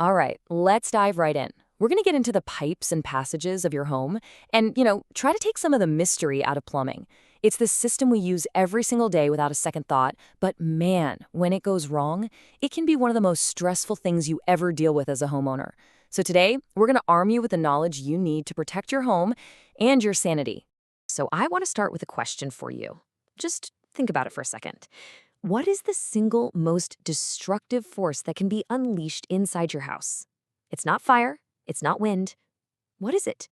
All right, let's dive right in. We're going to get into the pipes and passages of your home and, try to take some of the mystery out of plumbing. It's the system we use every single day without a second thought, but man, when it goes wrong, it can be one of the most stressful things you ever deal with as a homeowner. So today, we're going to arm you with the knowledge you need to protect your home and your sanity. So I want to start with a question for you. Just think about it for a second. What is the single most destructive force that can be unleashed inside your house? It's not fire, it's not wind. What is it?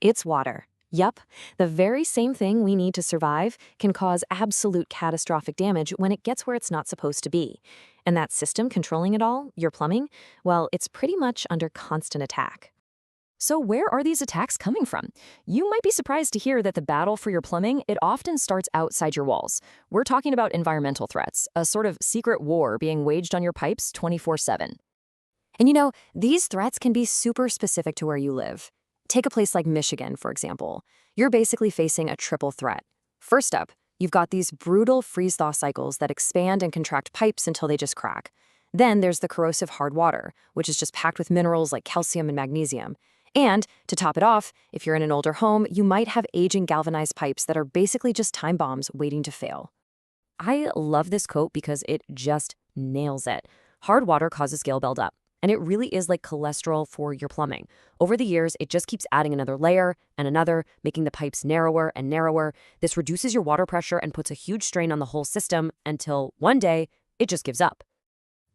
It's water. Yup, the very same thing we need to survive can cause absolute catastrophic damage when it gets where it's not supposed to be. And that system controlling it all, your plumbing, well, it's pretty much under constant attack. So where are these attacks coming from? You might be surprised to hear that the battle for your plumbing, it often starts outside your walls. We're talking about environmental threats, a sort of secret war being waged on your pipes 24/7. And these threats can be super specific to where you live. Take a place like Michigan, for example. You're basically facing a triple threat. First up, you've got these brutal freeze-thaw cycles that expand and contract pipes until they just crack. Then there's the corrosive hard water, which is just packed with minerals like calcium and magnesium. And to top it off, if you're in an older home, you might have aging galvanized pipes that are basically just time bombs waiting to fail. I love this quote because it just nails it. Hard water causes scale buildup, and it really is like cholesterol for your plumbing. Over the years, it just keeps adding another layer and another, making the pipes narrower and narrower. This reduces your water pressure and puts a huge strain on the whole system until one day, it just gives up.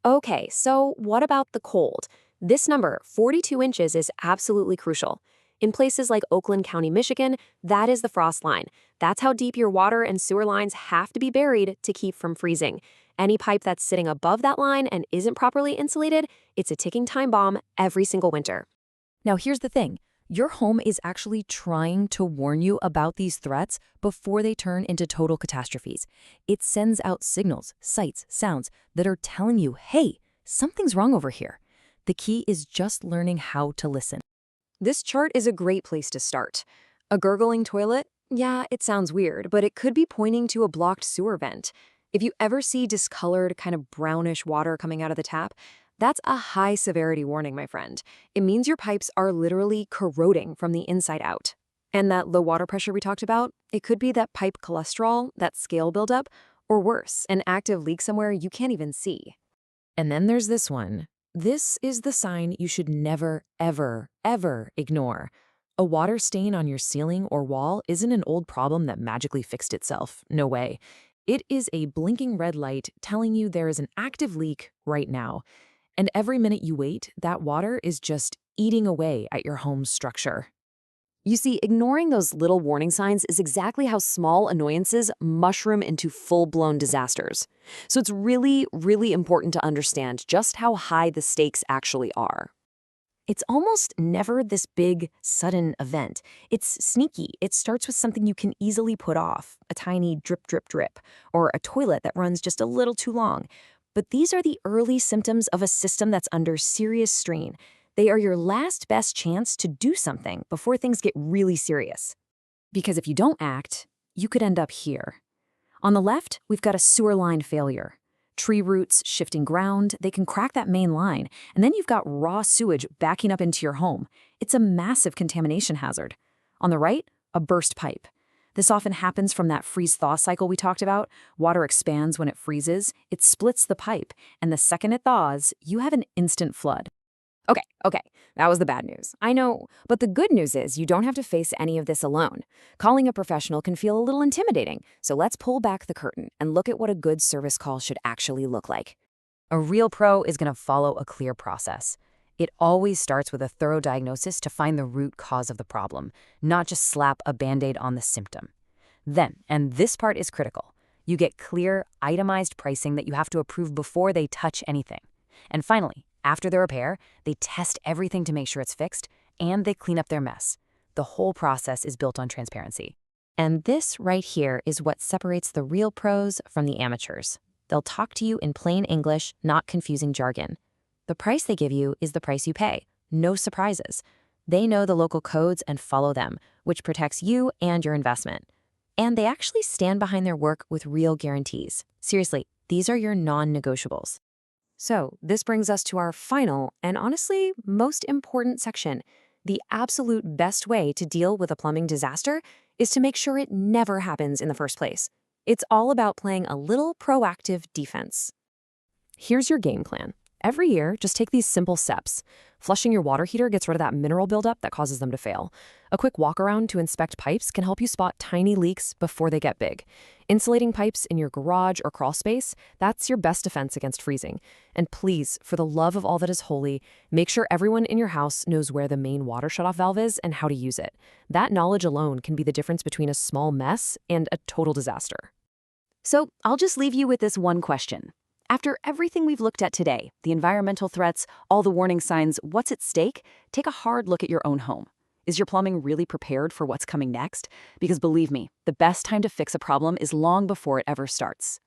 Okay, so what about the cold? This number, 42 inches, is absolutely crucial. In places like Oakland County, Michigan, that is the frost line. That's how deep your water and sewer lines have to be buried to keep from freezing. Any pipe that's sitting above that line and isn't properly insulated, it's a ticking time bomb every single winter. Now here's the thing. Your home is actually trying to warn you about these threats before they turn into total catastrophes. It sends out signals, sights, sounds that are telling you, hey, something's wrong over here. The key is just learning how to listen. This chart is a great place to start. A gurgling toilet? Yeah, it sounds weird, but it could be pointing to a blocked sewer vent. If you ever see discolored, kind of brownish water coming out of the tap, that's a high-severity warning, my friend. It means your pipes are literally corroding from the inside out. And that low water pressure we talked about, it could be that pipe cholesterol, that scale buildup, or worse, an active leak somewhere you can't even see. And then there's this one. This is the sign you should never, ever, ever ignore. A water stain on your ceiling or wall isn't an old problem that magically fixed itself. No way. It is a blinking red light telling you there is an active leak right now. And every minute you wait, that water is just eating away at your home's structure. You see, ignoring those little warning signs is exactly how small annoyances mushroom into full-blown disasters. So it's really, really important to understand just how high the stakes actually are. It's almost never this big, sudden event. It's sneaky. It starts with something you can easily put off, a tiny drip, drip, drip, or a toilet that runs just a little too long. But these are the early symptoms of a system that's under serious strain. They are your last best chance to do something before things get really serious. Because if you don't act, you could end up here. On the left, we've got a sewer line failure. Tree roots shifting ground, they can crack that main line, and then you've got raw sewage backing up into your home. It's a massive contamination hazard. On the right, a burst pipe. This often happens from that freeze-thaw cycle we talked about. Water expands when it freezes, it splits the pipe, and the second it thaws, you have an instant flood. Okay, that was the bad news. I know, but the good news is you don't have to face any of this alone. Calling a professional can feel a little intimidating, so let's pull back the curtain and look at what a good service call should actually look like. A real pro is going to follow a clear process. It always starts with a thorough diagnosis to find the root cause of the problem, not just slap a Band-Aid on the symptom. Then, and this part is critical, you get clear, itemized pricing that you have to approve before they touch anything. And finally, after the repair, they test everything to make sure it's fixed, and they clean up their mess. The whole process is built on transparency. And this right here is what separates the real pros from the amateurs. They'll talk to you in plain English, not confusing jargon. The price they give you is the price you pay. No surprises. They know the local codes and follow them, which protects you and your investment. And they actually stand behind their work with real guarantees. Seriously, these are your non-negotiables. So, this brings us to our final and honestly most important section. The absolute best way to deal with a plumbing disaster is to make sure it never happens in the first place. It's all about playing a little proactive defense. Here's your game plan. Every year, just take these simple steps. Flushing your water heater gets rid of that mineral buildup that causes them to fail. A quick walk around to inspect pipes can help you spot tiny leaks before they get big. Insulating pipes in your garage or crawl space, that's your best defense against freezing. And please, for the love of all that is holy, make sure everyone in your house knows where the main water shutoff valve is and how to use it. That knowledge alone can be the difference between a small mess and a total disaster. So I'll just leave you with this one question. After everything we've looked at today, the environmental threats, all the warning signs, what's at stake, take a hard look at your own home. Is your plumbing really prepared for what's coming next? Because believe me, the best time to fix a problem is long before it ever starts.